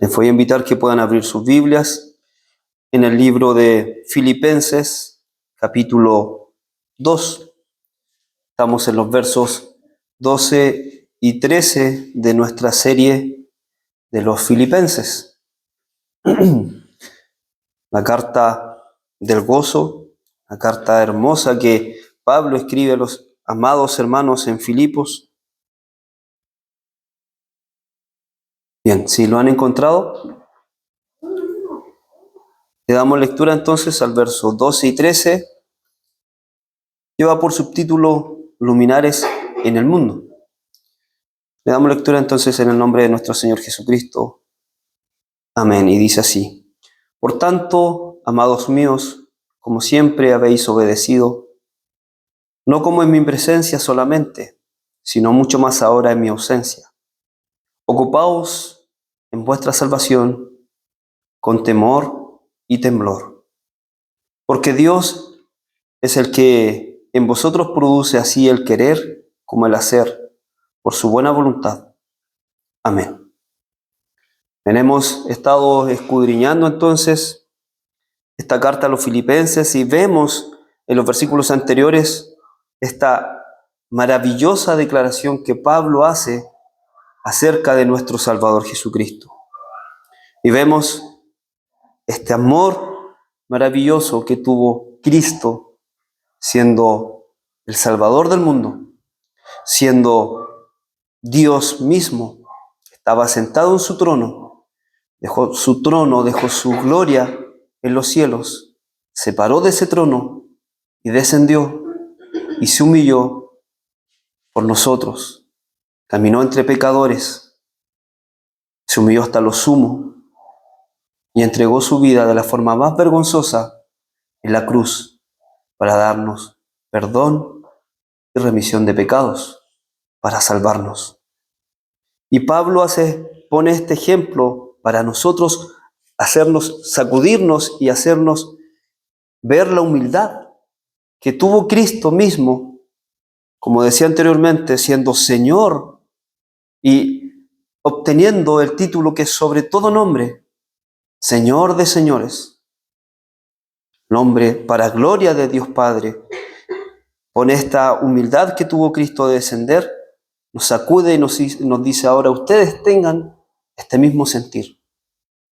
Les voy a invitar que puedan abrir sus Biblias en el libro de Filipenses, capítulo 2. Estamos en los versos 12 y 13 de nuestra serie de los Filipenses. La carta del gozo, la carta hermosa que Pablo escribe a los amados hermanos en Filipos. Bien, si lo han encontrado, le damos lectura entonces al verso 12 y 13. Lleva por subtítulo Luminares en el mundo. Le damos lectura entonces en el nombre de nuestro Señor Jesucristo. Amén. Y dice así: Por tanto, amados míos, como siempre habéis obedecido, no como en mi presencia solamente, sino mucho más ahora en mi ausencia, ocupaos en vuestra salvación con temor y temblor. Porque Dios es el que en vosotros produce así el querer como el hacer, por su buena voluntad. Amén. Hemos estado escudriñando entonces esta carta a los Filipenses y vemos en los versículos anteriores esta maravillosa declaración que Pablo hace acerca de nuestro Salvador Jesucristo. Y vemos este amor maravilloso que tuvo Cristo, siendo el Salvador del mundo, siendo Dios mismo. Estaba sentado en su trono, dejó su gloria en los cielos, se paró de ese trono y descendió y se humilló por nosotros. Caminó entre pecadores, se humilló hasta lo sumo y entregó su vida de la forma más vergonzosa en la cruz para darnos perdón y remisión de pecados, para salvarnos. Y Pablo pone este ejemplo para nosotros, sacudirnos y hacernos ver la humildad que tuvo Cristo mismo, como decía anteriormente, siendo Señor y obteniendo el título que es sobre todo nombre, Señor de señores. Nombre para gloria de Dios Padre. Con esta humildad que tuvo Cristo de descender, nos sacude y nos dice ahora: ustedes tengan este mismo sentir.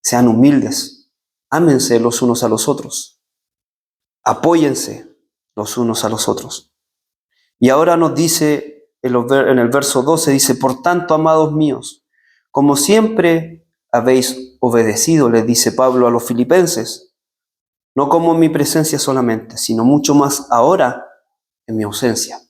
Sean humildes. Ámense los unos a los otros. Apóyense los unos a los otros. Y ahora nos dice en el verso 12, dice: por tanto, amados míos, como siempre habéis obedecido, les dice Pablo a los filipenses, no como en mi presencia solamente, sino mucho más ahora en mi ausencia.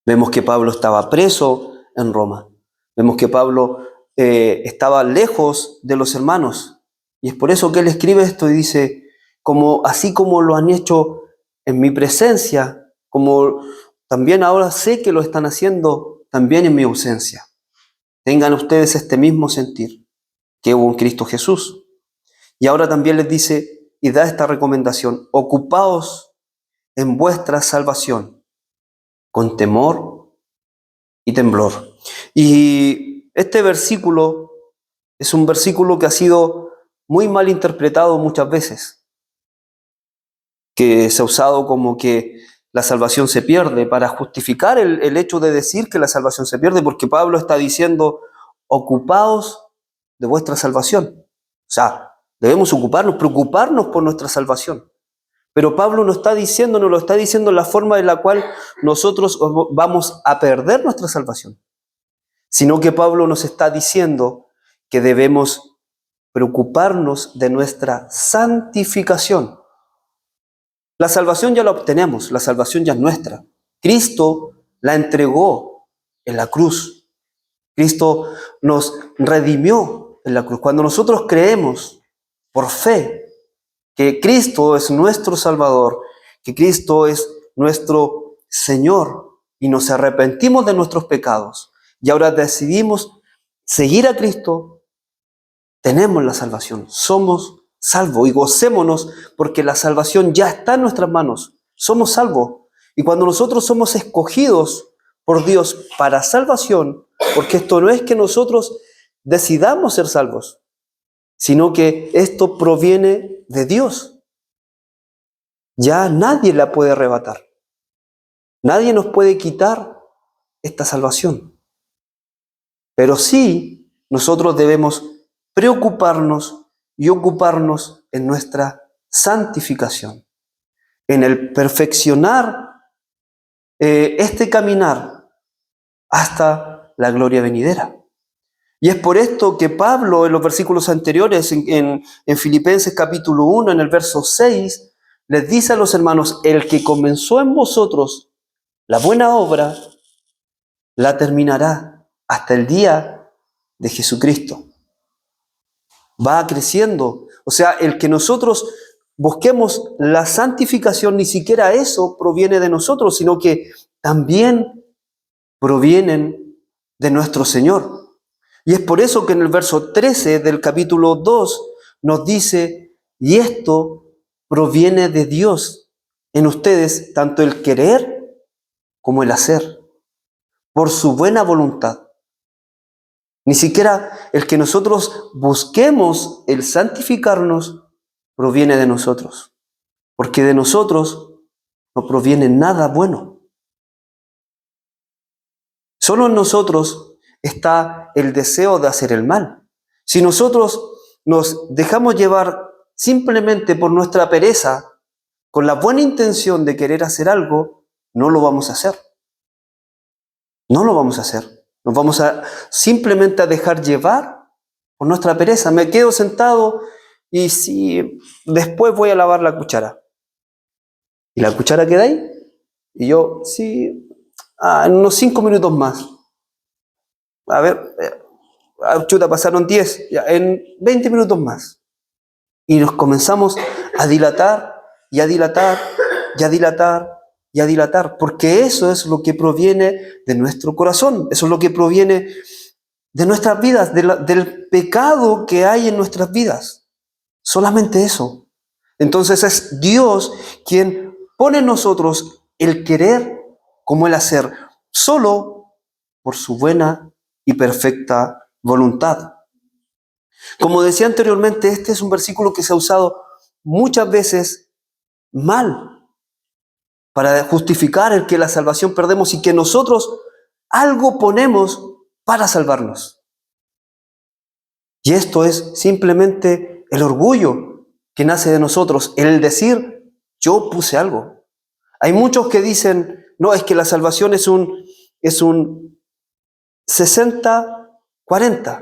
Vemos que Pablo estaba preso en Roma. Vemos que Pablo estaba lejos de los hermanos. Y es por eso que él escribe esto y dice: así como lo han hecho en mi presencia, como también ahora sé que lo están haciendo también en mi ausencia. Tengan ustedes este mismo sentir que hubo en Cristo Jesús. Y ahora también les dice y da esta recomendación: ocupaos en vuestra salvación con temor y temblor. Y este versículo es un versículo que ha sido muy mal interpretado muchas veces, que se ha usado como que la salvación se pierde para justificar el hecho de decir que la salvación se pierde, porque Pablo está diciendo: ocupaos de vuestra salvación. O sea, debemos preocuparnos por nuestra salvación. Pero Pablo nos lo está diciendo en la forma en la cual nosotros vamos a perder nuestra salvación, sino que Pablo nos está diciendo que debemos preocuparnos de nuestra santificación. La salvación ya la obtenemos, la salvación ya es nuestra. Cristo la entregó en la cruz. Cristo nos redimió en la cruz. Cuando nosotros creemos por fe que Cristo es nuestro Salvador, que Cristo es nuestro Señor, y nos arrepentimos de nuestros pecados, y ahora decidimos seguir a Cristo, tenemos la salvación, somos salvos, y gocémonos porque la salvación ya está en nuestras manos, somos salvos. Y cuando nosotros somos escogidos por Dios para salvación, porque esto no es que nosotros decidamos ser salvos, sino que esto proviene de Dios. Ya nadie la puede arrebatar. Nadie nos puede quitar esta salvación. Pero sí, nosotros debemos preocuparnos y ocuparnos en nuestra santificación, en el perfeccionar este caminar hasta la gloria venidera. Y es por esto que Pablo, en los versículos anteriores, en Filipenses capítulo 1, en el verso 6, les dice a los hermanos: el que comenzó en vosotros la buena obra, la terminará hasta el día de Jesucristo. Va creciendo. O sea, el que nosotros busquemos la santificación, ni siquiera eso proviene de nosotros, sino que también provienen de nuestro Señor. Y es por eso que en el verso 13 del capítulo 2 nos dice: y esto proviene de Dios en ustedes, tanto el querer como el hacer, por su buena voluntad. Ni siquiera el que nosotros busquemos el santificarnos proviene de nosotros, porque de nosotros no proviene nada bueno. Solo en nosotros está el deseo de hacer el mal. Si nosotros nos dejamos llevar simplemente por nuestra pereza, con la buena intención de querer hacer algo, no lo vamos a hacer. No lo vamos a hacer. Nos vamos a simplemente a dejar llevar por nuestra pereza. Me quedo sentado y si después voy a lavar la cuchara. ¿Y la cuchara queda ahí? Y yo, sí, en unos 5 minutos más. A ver, chuta, pasaron 10, ya, en 20 minutos más. Y nos comenzamos a dilatar y a dilatar y a dilatar y a dilatar, porque eso es lo que proviene de nuestro corazón, eso es lo que proviene de nuestras vidas, del pecado que hay en nuestras vidas. Solamente eso. Entonces es Dios quien pone en nosotros el querer como el hacer, solo por su buena y perfecta voluntad. Como decía anteriormente, este es un versículo que se ha usado muchas veces mal para justificar el que la salvación perdemos y que nosotros algo ponemos para salvarnos. Y esto es simplemente el orgullo que nace de nosotros, el decir: yo puse algo. Hay muchos que dicen: no, es que la salvación es un 60-40.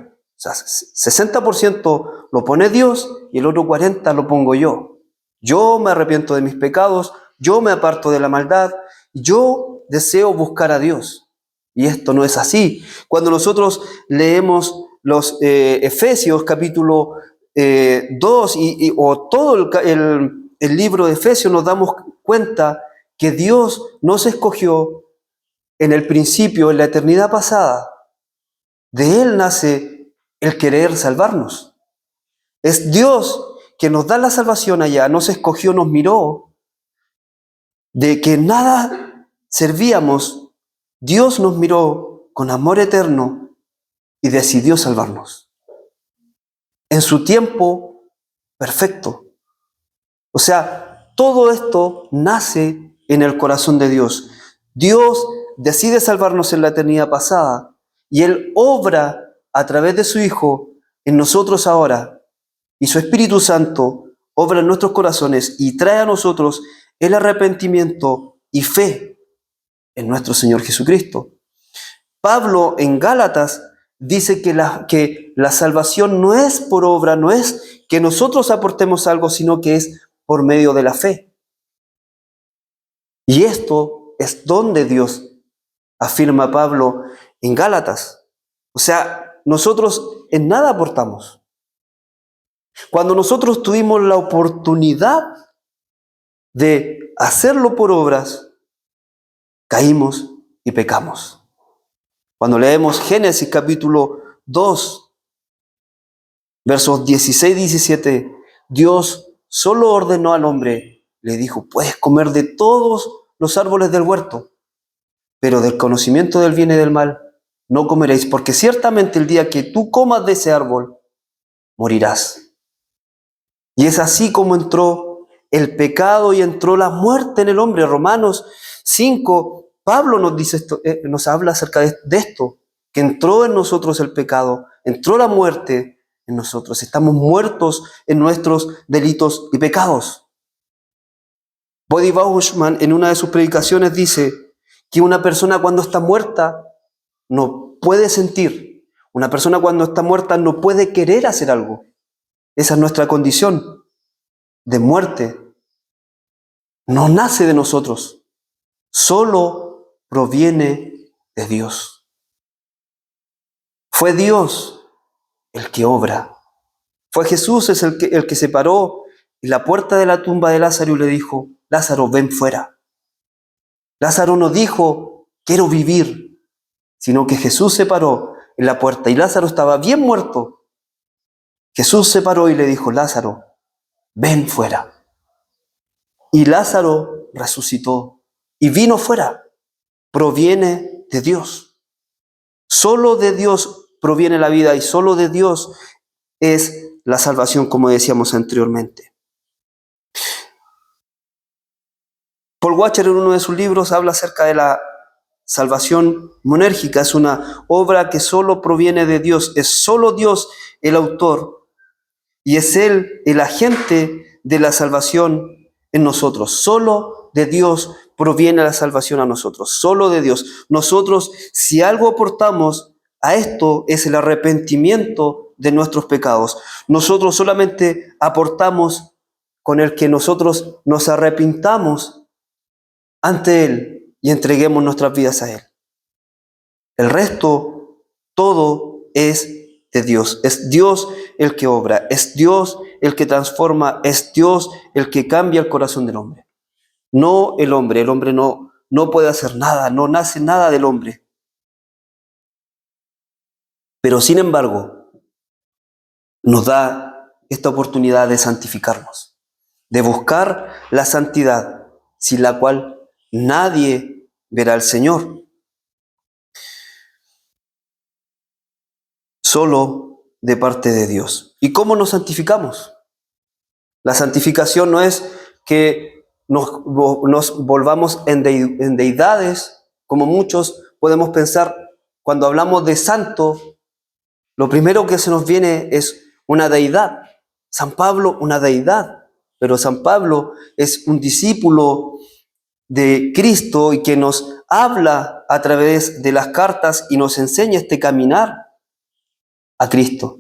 O sea, 60% lo pone Dios y el otro 40% lo pongo yo. Yo me arrepiento de mis pecados, yo me aparto de la maldad, yo deseo buscar a Dios. Y esto no es así. Cuando nosotros leemos los Efesios capítulo 2 o todo el libro de Efesios, nos damos cuenta que Dios nos escogió en el principio, en la eternidad pasada. De Él nace el querer salvarnos. Es Dios que nos da la salvación allá, nos escogió, nos miró, de que nada servíamos. Dios nos miró con amor eterno y decidió salvarnos. En su tiempo perfecto. O sea, todo esto nace en el corazón de Dios. Dios decide salvarnos en la eternidad pasada y Él obra a través de su Hijo en nosotros ahora. Y su Espíritu Santo obra en nuestros corazones y trae a nosotros el arrepentimiento y fe en nuestro Señor Jesucristo. Pablo en Gálatas dice que la salvación no es por obra, no es que nosotros aportemos algo, sino que es por medio de la fe. Y esto es donde Dios, afirma Pablo en Gálatas. O sea, nosotros en nada aportamos. Cuando nosotros tuvimos la oportunidad de hacerlo por obras, caímos y pecamos. Cuando leemos Génesis capítulo 2, versos 16 y 17, Dios solo ordenó al hombre, le dijo: puedes comer de todos los árboles del huerto, pero del conocimiento del bien y del mal no comeréis, porque ciertamente el día que tú comas de ese árbol, morirás. Y es así como entró el pecado y entró la muerte en el hombre. Romanos 5, Pablo nos dice esto, nos habla acerca de esto, que entró en nosotros el pecado, entró la muerte en nosotros. Estamos muertos en nuestros delitos y pecados. Bodhi Bauschman en una de sus predicaciones dice que una persona cuando está muerta no puede sentir. Una persona cuando está muerta no puede querer hacer algo. Esa es nuestra condición de muerte. No nace de nosotros, solo proviene de Dios. Fue Dios el que obra. Fue Jesús el que se paró en la puerta de la tumba de Lázaro y le dijo, Lázaro, ven fuera. Lázaro no dijo, quiero vivir, sino que Jesús se paró en la puerta y Lázaro estaba bien muerto. Jesús se paró y le dijo, Lázaro, ven fuera. Y Lázaro resucitó y vino fuera. Proviene de Dios. Solo de Dios proviene la vida y solo de Dios es la salvación, como decíamos anteriormente. Paul Washer en uno de sus libros habla acerca de la salvación monérgica. Es una obra que solo proviene de Dios. Es solo Dios el autor y es Él el agente de la salvación en nosotros. Solo de Dios proviene la salvación a nosotros. Solo de Dios. Nosotros, si algo aportamos a esto, es el arrepentimiento de nuestros pecados. Nosotros solamente aportamos con el que nosotros nos arrepintamos ante Él y entreguemos nuestras vidas a Él. El resto, todo es de Dios. Es Dios el que obra, es Dios el que transforma, es Dios el que cambia el corazón del hombre. No el hombre no puede hacer nada, no nace nada del hombre. Pero sin embargo, nos da esta oportunidad de santificarnos, de buscar la santidad, sin la cual nadie verá al Señor. Solo de parte de Dios. ¿Y cómo nos santificamos? La santificación no es que nos volvamos en deidades, como muchos podemos pensar. Cuando hablamos de santo, lo primero que se nos viene es una deidad. San Pablo, una deidad. Pero San Pablo es un discípulo de Cristo y que nos habla a través de las cartas y nos enseña este caminar a Cristo.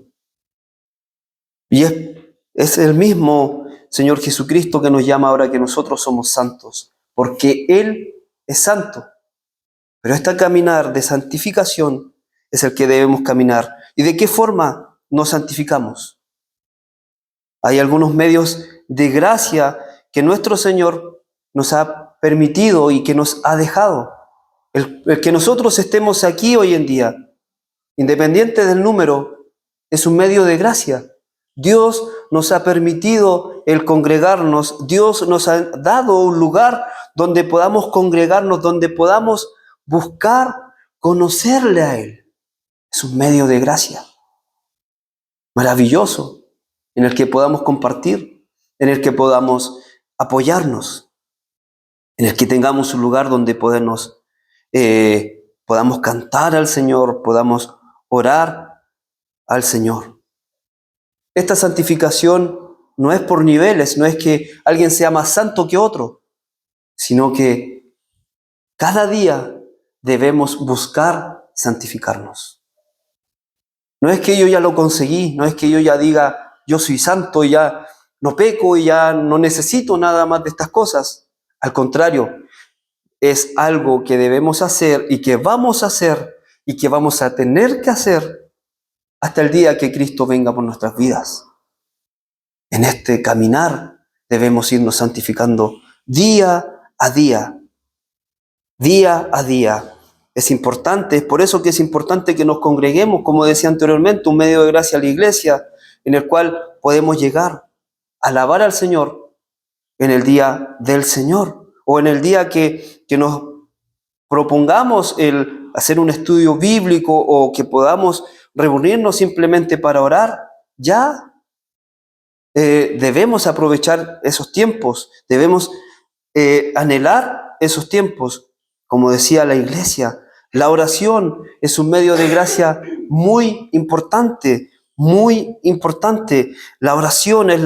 Y es el mismo Señor Jesucristo que nos llama ahora que nosotros somos santos, porque Él es santo. Pero este caminar de santificación es el que debemos caminar. ¿Y de qué forma nos santificamos? Hay algunos medios de gracia que nuestro Señor nos ha permitido y que nos ha dejado. El que nosotros estemos aquí hoy en día, independiente del número, es un medio de gracia. Dios nos ha permitido el congregarnos. Dios nos ha dado un lugar donde podamos congregarnos, donde podamos buscar conocerle a Él. Es un medio de gracia maravilloso en el que podamos compartir, en el que podamos apoyarnos, en el que tengamos un lugar donde podamos cantar al Señor, podamos orar al Señor. Esta santificación no es por niveles, no es que alguien sea más santo que otro, sino que cada día debemos buscar santificarnos. No es que yo ya lo conseguí, no es que yo ya diga, yo soy santo y ya no peco y ya no necesito nada más de estas cosas. Al contrario, es algo que debemos hacer y que vamos a hacer y que vamos a tener que hacer hasta el día que Cristo venga por nuestras vidas. En este caminar debemos irnos santificando día a día, día a día. Es importante, es por eso que es importante que nos congreguemos, como decía anteriormente, un medio de gracia a la iglesia, en el cual podemos llegar a alabar al Señor en el día del Señor, o en el día que nos propongamos el hacer un estudio bíblico o que podamos reunirnos simplemente para orar. Ya debemos aprovechar esos tiempos, debemos anhelar esos tiempos. Como decía la iglesia, la oración es un medio de gracia muy importante, muy importante. La oración es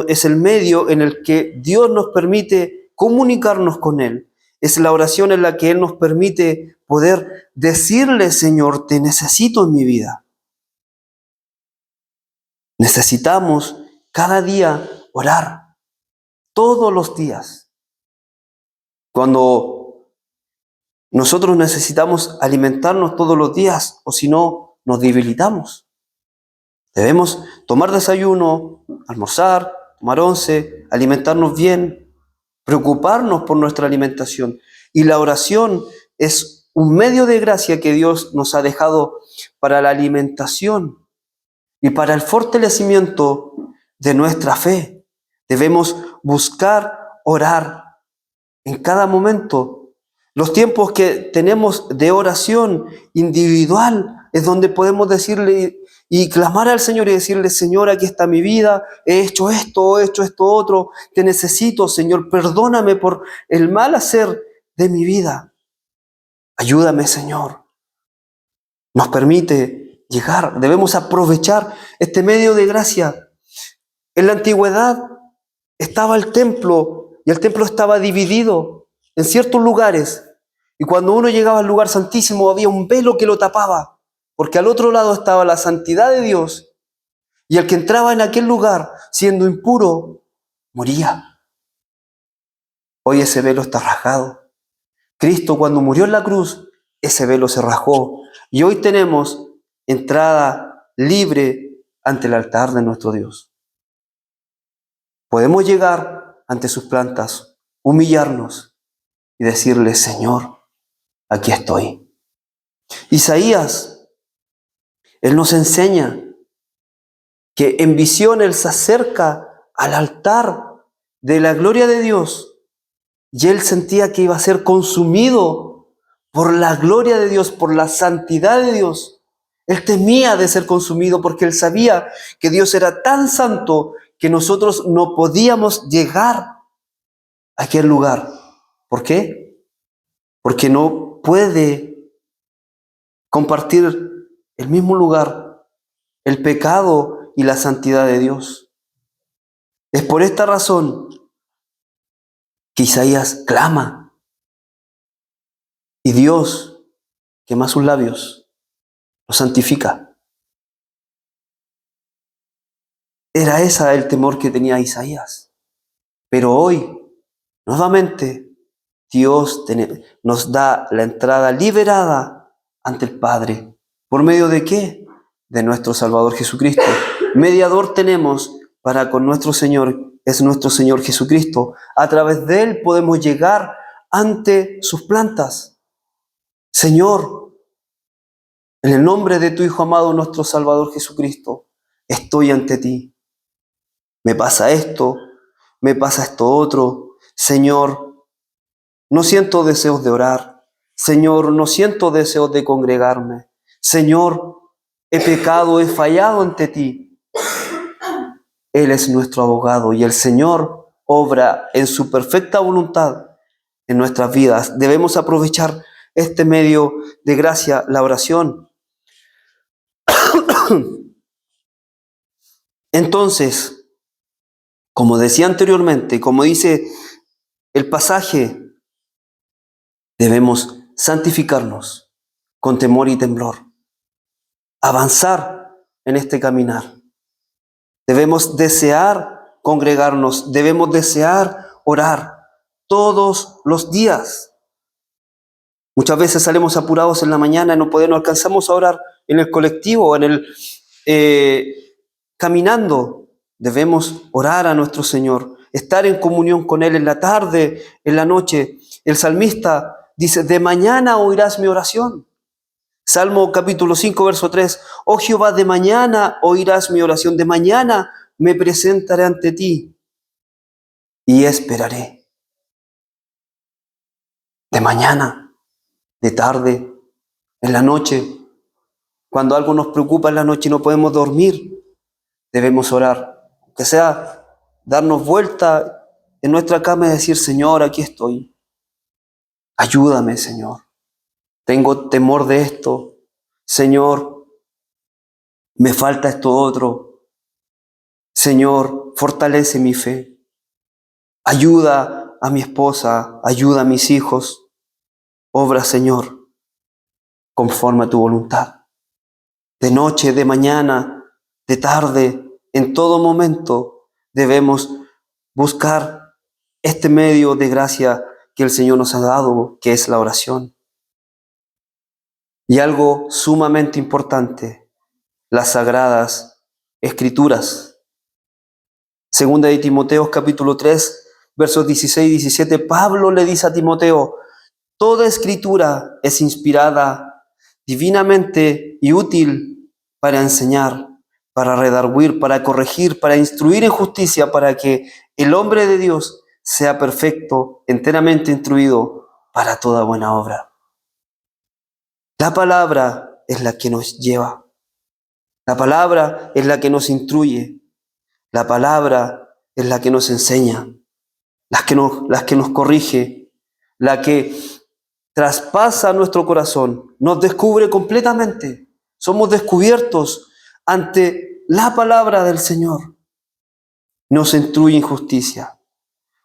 es el medio en el que Dios nos permite comunicarnos con Él. Es la oración en la que Él nos permite poder decirle: Señor, te necesito en mi vida. Necesitamos cada día orar, todos los días. Cuando nosotros necesitamos alimentarnos todos los días, o si no, nos debilitamos. Debemos tomar desayuno, almorzar, tomar once, alimentarnos bien, preocuparnos por nuestra alimentación. Y la oración es un medio de gracia que Dios nos ha dejado para la alimentación y para el fortalecimiento de nuestra fe. Debemos buscar orar en cada momento. Los tiempos que tenemos de oración individual es donde podemos decirle y clamar al Señor y decirle: Señor, aquí está mi vida, he hecho esto otro, te necesito, Señor, perdóname por el mal hacer de mi vida. Ayúdame, Señor. Nos permite llegar, debemos aprovechar este medio de gracia. En la antigüedad estaba el templo y el templo estaba dividido en ciertos lugares. Y cuando uno llegaba al lugar santísimo había un velo que lo tapaba, porque al otro lado estaba la santidad de Dios. Y el que entraba en aquel lugar siendo impuro, moría. Hoy ese velo está rasgado. Cristo, cuando murió en la cruz, ese velo se rasgó. Y hoy tenemos entrada libre ante el altar de nuestro Dios. Podemos llegar ante sus plantas, humillarnos y decirle: Señor, aquí estoy. Isaías, él nos enseña que en visión él se acerca al altar de la gloria de Dios y él sentía que iba a ser consumido por la gloria de Dios, por la santidad de Dios. Él temía de ser consumido porque él sabía que Dios era tan santo que nosotros no podíamos llegar a aquel lugar. ¿Por qué? Porque no puede compartir el mismo lugar el pecado y la santidad de Dios. Es por esta razón que Isaías clama y Dios quema sus labios, los santifica. Era ese el temor que tenía Isaías. Pero hoy, nuevamente, Dios nos da la entrada liberada ante el Padre. ¿Por medio de qué? De nuestro Salvador Jesucristo. Mediador tenemos para con nuestro Señor, es nuestro Señor Jesucristo. A través de Él podemos llegar ante sus plantas. Señor, en el nombre de tu Hijo amado, nuestro Salvador Jesucristo, estoy ante ti. Me pasa esto otro. Señor, no siento deseos de orar. Señor, no siento deseos de congregarme. Señor, he pecado, he fallado ante ti. Él es nuestro abogado y el Señor obra en su perfecta voluntad en nuestras vidas. Debemos aprovechar este medio de gracia, la oración. Entonces, como decía anteriormente, como dice el pasaje, debemos santificarnos con temor y temblor, avanzar en este caminar. Debemos desear congregarnos, debemos desear orar todos los días. Muchas veces salimos apurados en la mañana y no alcanzamos a orar en el colectivo, caminando. Debemos orar a nuestro Señor, estar en comunión con Él en la tarde, en la noche. El salmista dice: de mañana oirás mi oración. Salmo capítulo 5, verso 3. Oh Jehová, de mañana oirás mi oración, de mañana me presentaré ante ti y esperaré. De mañana, de tarde, en la noche, cuando algo nos preocupa en la noche y no podemos dormir, debemos orar. que sea darnos vuelta en nuestra cama y decir, Señor, aquí estoy. Ayúdame, Señor. Tengo temor de esto. Señor, me falta esto otro. Señor, fortalece mi fe. Ayuda a mi esposa, ayuda a mis hijos. Obra, Señor, conforme a tu voluntad. De noche, de mañana, de tarde, en todo momento debemos buscar este medio de gracia que el Señor nos ha dado, que es la oración. Y algo sumamente importante, las sagradas escrituras. Segunda de Timoteo capítulo 3, versos 16 y 17, Pablo le dice a Timoteo, toda escritura es inspirada divinamente y útil para enseñar, para redarguir, para corregir, para instruir en justicia, para que el hombre de Dios sea perfecto, enteramente instruido para toda buena obra. La palabra es la que nos lleva. La palabra es la que nos instruye. La palabra es la que nos enseña, la que nos corrige, la que traspasa nuestro corazón, nos descubre completamente. Somos descubiertos ante la palabra del Señor. Nos instruye en justicia.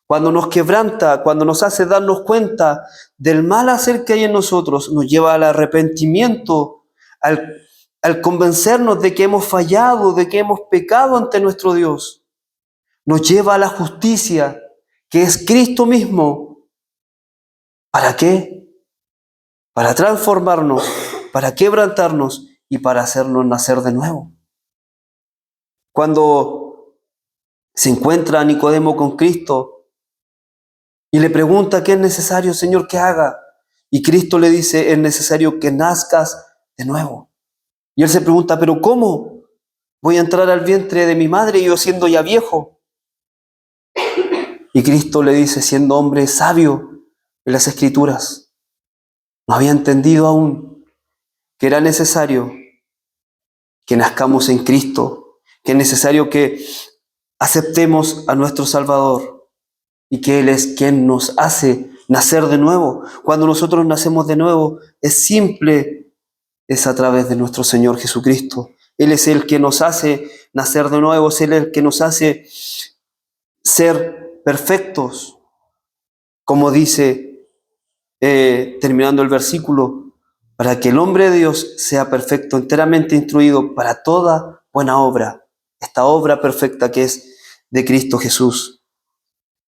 Cuando nos quebranta, cuando nos hace darnos cuenta del mal hacer que hay en nosotros, nos lleva al arrepentimiento, al convencernos de que hemos fallado, de que hemos pecado ante nuestro Dios. Nos lleva a la justicia, que es Cristo mismo. ¿Para qué? Para transformarnos, para quebrantarnos y para hacernos nacer de nuevo. Cuando se encuentra Nicodemo con Cristo y le pregunta qué es necesario, Señor, que haga, y Cristo le dice, es necesario que nazcas de nuevo. Y él se pregunta, ¿pero cómo? Voy a entrar al vientre de mi madre yo siendo ya viejo. Y Cristo le dice, siendo hombre sabio en las Escrituras, no había entendido aún que era necesario que nazcamos en Cristo, que es necesario que aceptemos a nuestro Salvador y que Él es quien nos hace nacer de nuevo. Cuando nosotros nacemos de nuevo, es simple, es a través de nuestro Señor Jesucristo. Él es el que nos hace nacer de nuevo, es Él el que nos hace ser perfectos, como dice, terminando el versículo, para que el hombre de Dios sea perfecto, enteramente instruido para toda buena obra, esta obra perfecta que es de Cristo Jesús.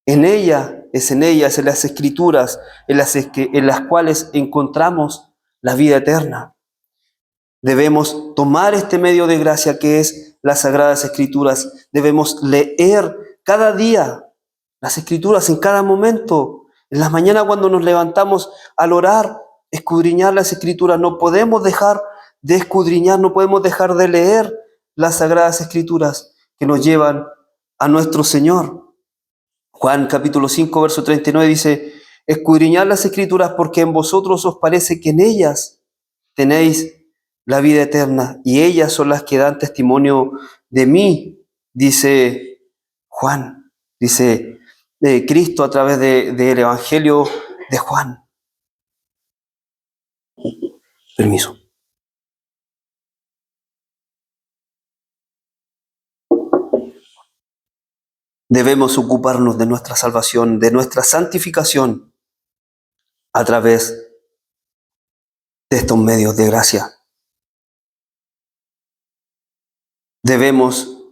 En ellas, en las Escrituras, en las cuales encontramos la vida eterna. Debemos tomar este medio de gracia que es las Sagradas Escrituras. Debemos leer cada día las Escrituras en cada momento. En la mañana cuando nos levantamos al orar, escudriñar las Escrituras. No podemos dejar de escudriñar, no podemos dejar de leer las Sagradas Escrituras que nos llevan a nuestro Señor. Juan capítulo 5, verso 39 dice, escudriñad las Escrituras porque en vosotros os parece que en ellas tenéis la vida eterna y ellas son las que dan testimonio de mí, dice Juan, dice Cristo a través del Evangelio de Juan. Permiso. Debemos ocuparnos de nuestra salvación, de nuestra santificación a través de estos medios de gracia. Debemos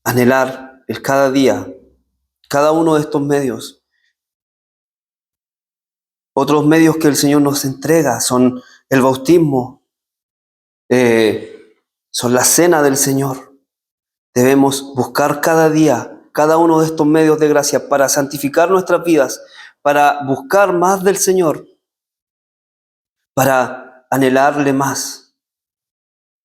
anhelar el cada día, cada uno de estos medios. Otros medios que el Señor nos entrega son el bautismo, son la cena del Señor. Debemos buscar cada día, cada uno de estos medios de gracia para santificar nuestras vidas, para buscar más del Señor, para anhelarle más.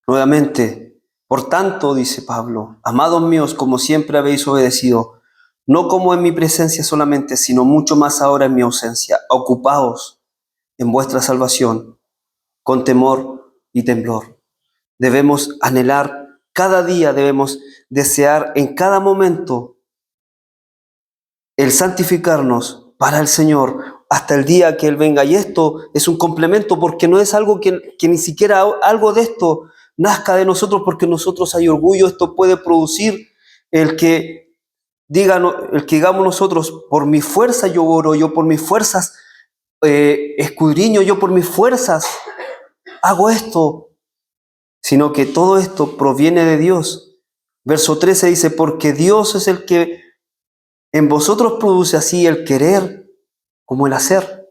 Nuevamente, por tanto, dice Pablo, amados míos, como siempre habéis obedecido, no como en mi presencia solamente, sino mucho más ahora en mi ausencia. Ocupaos en vuestra salvación con temor y temblor. Debemos anhelar cada día debemos desear en cada momento el santificarnos para el Señor hasta el día que Él venga. Y esto es un complemento porque no es algo que ni siquiera algo de esto nazca de nosotros porque nosotros hay orgullo. Esto puede producir el que digamos nosotros, por mi fuerza yo oro, yo por mis fuerzas escudriño, yo por mis fuerzas hago esto, sino que todo esto proviene de Dios. Verso 13 dice, porque Dios es el que en vosotros produce así el querer como el hacer.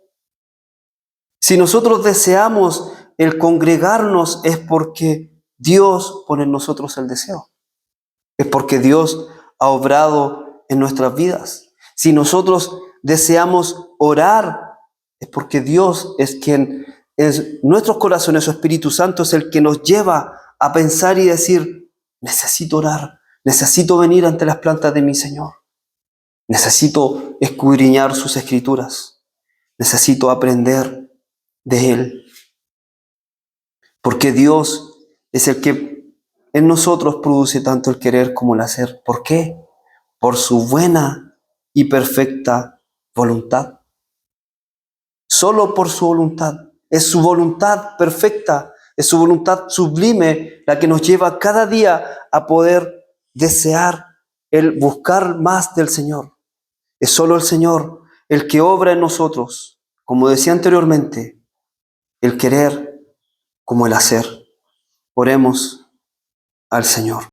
Si nosotros deseamos el congregarnos es porque Dios pone en nosotros el deseo. Es porque Dios ha obrado en nuestras vidas. Si nosotros deseamos orar es porque Dios es quien en nuestros corazones, su Espíritu Santo es el que nos lleva a pensar y decir, necesito orar, necesito venir ante las plantas de mi Señor, necesito escudriñar sus escrituras, necesito aprender de Él. Porque Dios es el que en nosotros produce tanto el querer como el hacer. ¿Por qué? Por su buena y perfecta voluntad. Solo por su voluntad. Es su voluntad perfecta, es su voluntad sublime la que nos lleva cada día a poder desear el buscar más del Señor. Es solo el Señor el que obra en nosotros, como decía anteriormente, el querer como el hacer. Oremos al Señor.